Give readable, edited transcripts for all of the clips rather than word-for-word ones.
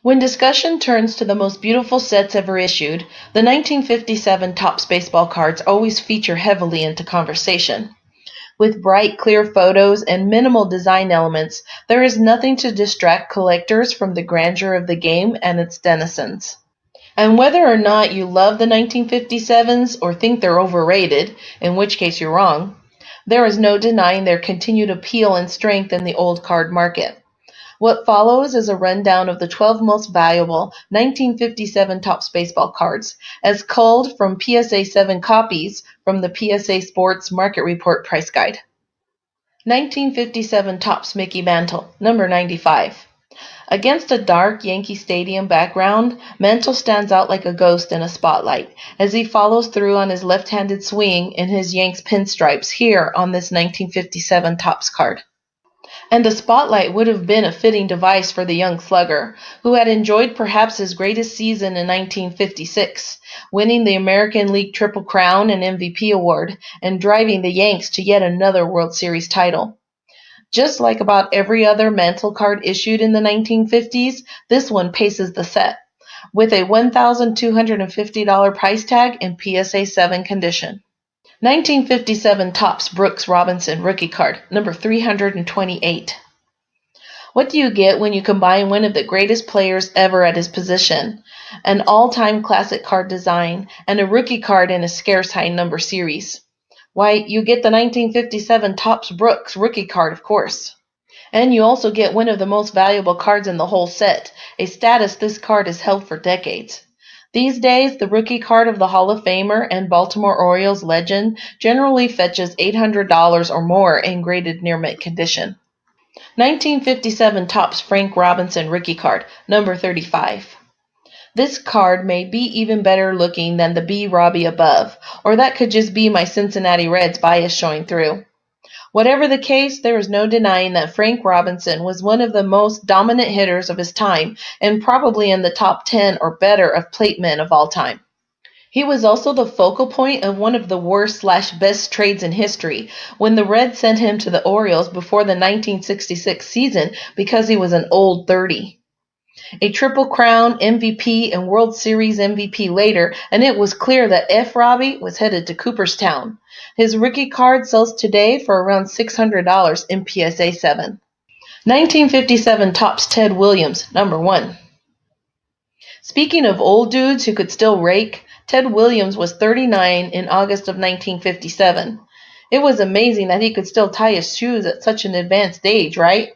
When discussion turns to the most beautiful sets ever issued, the 1957 Topps baseball cards always feature heavily into conversation. With bright, clear photos and minimal design elements, there is nothing to distract collectors from the grandeur of the game and its denizens. And whether or not you love the 1957s or think they're overrated, in which case you're wrong, there is no denying their continued appeal and strength in the old card market. What follows is a rundown of the 12 most valuable 1957 Topps baseball cards, as culled from PSA 7 copies from the PSA Sports Market Report Price Guide. 1957 Topps Mickey Mantle, number 95. Against a dark Yankee Stadium background, Mantle stands out like a ghost in a spotlight as he follows through on his left-handed swing in his Yanks pinstripes here on this 1957 Topps card. And a spotlight would have been a fitting device for the young slugger, who had enjoyed perhaps his greatest season in 1956, winning the American League Triple Crown and MVP award, and driving the Yanks to yet another World Series title. Just like about every other Mantle card issued in the 1950s, this one paces the set, with a $1,250 price tag in PSA 7 condition. 1957 Topps Brooks Robinson rookie card, number 328. What do you get when you combine one of the greatest players ever at his position, an all-time classic card design, and a rookie card in a scarce high-number series? Why, you get the 1957 Topps Brooks rookie card, of course. And you also get one of the most valuable cards in the whole set, a status this card has held for decades. These days, the rookie card of the Hall of Famer and Baltimore Orioles legend generally fetches $800 or more in graded near-mint condition. 1957 Topps Frank Robinson rookie card, number 35. This card may be even better looking than the B. Robbie above, or that could just be my Cincinnati Reds bias showing through. Whatever the case, there is no denying that Frank Robinson was one of the most dominant hitters of his time and probably in the top 10 or better of plate men of all time. He was also the focal point of one of the worst/best trades in history when the Reds sent him to the Orioles before the 1966 season because he was an old 30. A Triple Crown, MVP, and World Series MVP later, and it was clear that F. Robbie was headed to Cooperstown. His rookie card sells today for around $600 in PSA 7. 1957 Topps Ted Williams, number 1. Speaking of old dudes who could still rake, Ted Williams was 39 in August of 1957. It was amazing that he could still tie his shoes at such an advanced age, right?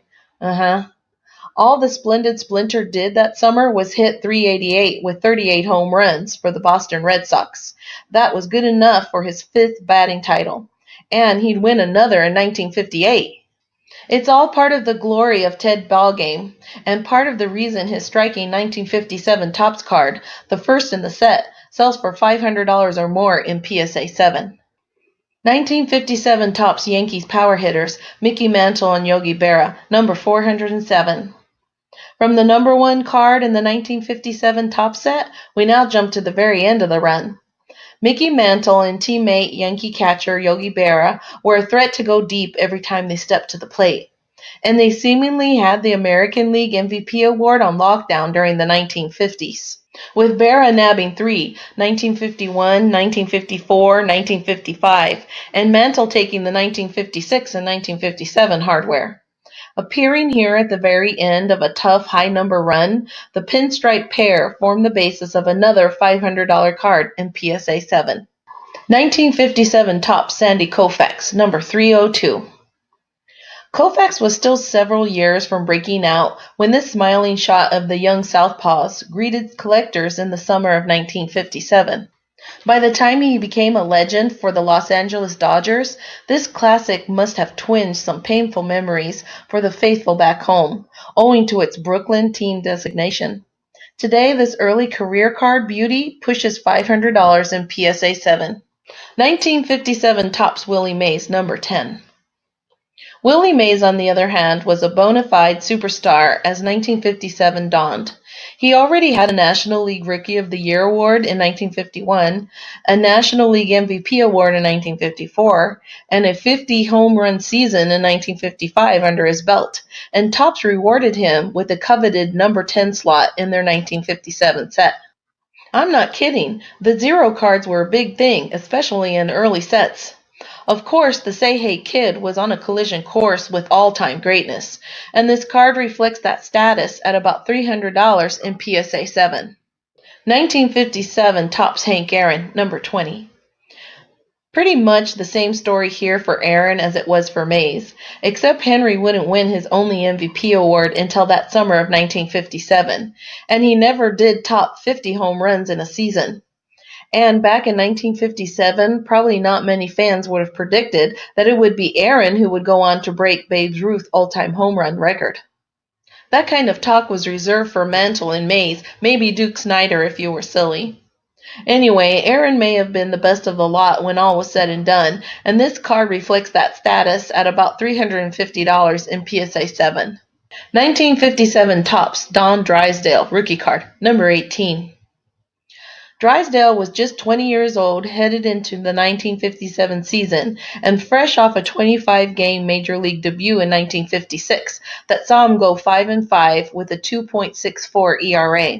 All the splendid Splinter did that summer was hit .388 with 38 home runs for the Boston Red Sox. That was good enough for his 5th batting title. And he'd win another in 1958. It's all part of the glory of Ted ballgame, and part of the reason his striking 1957 Topps card, the first in the set, sells for $500 or more in PSA 7. 1957 Topps Yankees power hitters, Mickey Mantle and Yogi Berra, number 407. From the number 1 card in the 1957 Topps set, we now jump to the very end of the run. Mickey Mantle and teammate Yankee catcher Yogi Berra were a threat to go deep every time they stepped to the plate, and they seemingly had the American League MVP award on lockdown during the 1950s, with Berra nabbing 3, 1951, 1954, 1955, and Mantle taking the 1956 and 1957 hardware. Appearing here at the very end of a tough high-number run, the pinstripe pair form the basis of another $500 card in PSA 7. 1957 Topps Sandy Koufax, number 302. Koufax was still several years from breaking out when this smiling shot of the young Southpaws greeted collectors in the summer of 1957. By the time he became a legend for the Los Angeles Dodgers, this classic must have twinged some painful memories for the faithful back home, owing to its Brooklyn team designation. Today, this early career card beauty pushes $500 in PSA 7. 1957 Topps Willie Mays, number 10. Willie Mays, on the other hand, was a bona fide superstar as 1957 dawned. He already had a National League Rookie of the Year award in 1951, a National League MVP award in 1954, and a 50 home run season in 1955 under his belt, and Topps rewarded him with the coveted number 10 slot in their 1957 set. I'm not kidding. The zero cards were a big thing, especially in early sets. Of course, the Say Hey Kid was on a collision course with all-time greatness, and this card reflects that status at about $300 in PSA 7. 1957 Topps Hank Aaron, number 20. Pretty much the same story here for Aaron as it was for Mays, except Henry wouldn't win his only MVP award until that summer of 1957, and he never did top 50 home runs in a season. And back in 1957, probably not many fans would have predicted that it would be Aaron who would go on to break Babe Ruth's all-time home run record. That kind of talk was reserved for Mantle and Mays, maybe Duke Snider if you were silly. Anyway, Aaron may have been the best of the lot when all was said and done, and this card reflects that status at about $350 in PSA 7. 1957 Topps Don Drysdale, rookie card, number 18. Drysdale was just 20 years old, headed into the 1957 season, and fresh off a 25-game Major League debut in 1956 that saw him go 5-5 with a 2.64 ERA.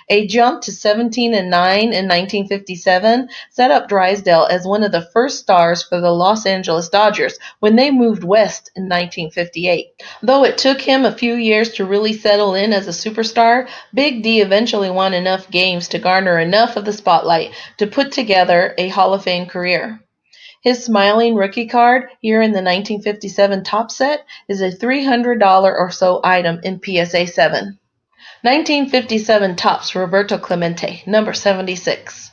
A jump to 17-9 in 1957 set up Drysdale as one of the first stars for the Los Angeles Dodgers when they moved west in 1958. Though it took him a few years to really settle in as a superstar, Big D eventually won enough games to garner enough of the spotlight to put together a Hall of Fame career. His smiling rookie card here in the 1957 Topps set is a $300 or so item in PSA 7. 1957 Topps Roberto Clemente, number 76.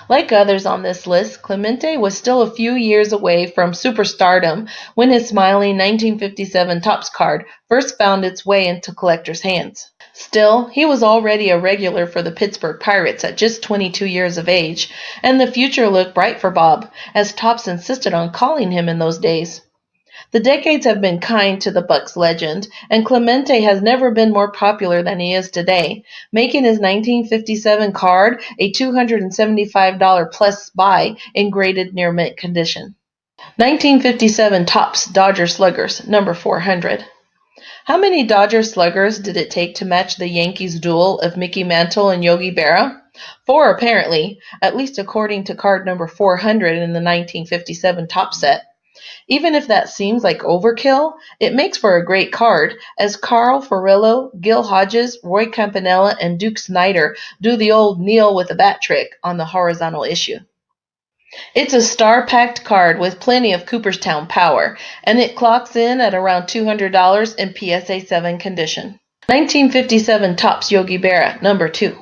Like others on this list, Clemente was still a few years away from superstardom when his smiling 1957 Topps card first found its way into collectors' hands. Still, he was already a regular for the Pittsburgh Pirates at just 22 years of age, and the future looked bright for Bob, as Topps insisted on calling him in those days. The decades have been kind to the Bucks legend, and Clemente has never been more popular than he is today, making his 1957 card a $275 plus buy in graded near mint condition. 1957 Topps Dodger Sluggers, number 400. How many Dodger Sluggers did it take to match the Yankees' duel of Mickey Mantle and Yogi Berra? 4 apparently, at least according to card number 400 in the 1957 Topps set. Even if that seems like overkill, it makes for a great card, as Carl Furillo, Gil Hodges, Roy Campanella, and Duke Snider do the old kneel with a bat trick on the horizontal issue. It's a star-packed card with plenty of Cooperstown power, and it clocks in at around $200 in PSA 7 condition. 1957 Topps Yogi Berra, number 2.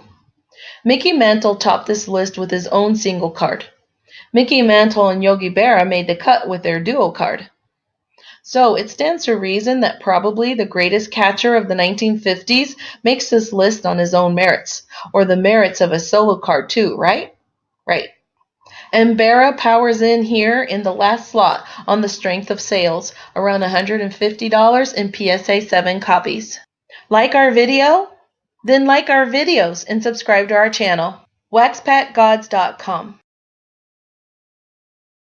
Mickey Mantle topped this list with his own single card. Mickey Mantle and Yogi Berra made the cut with their duo card. So it stands to reason that probably the greatest catcher of the 1950s makes this list on his own merits, or the merits of a solo card too, right? Right. And Berra powers in here in the last slot on the strength of sales, around $150 in PSA 7 copies. Like our video? Then like our videos and subscribe to our channel. waxpackgods.com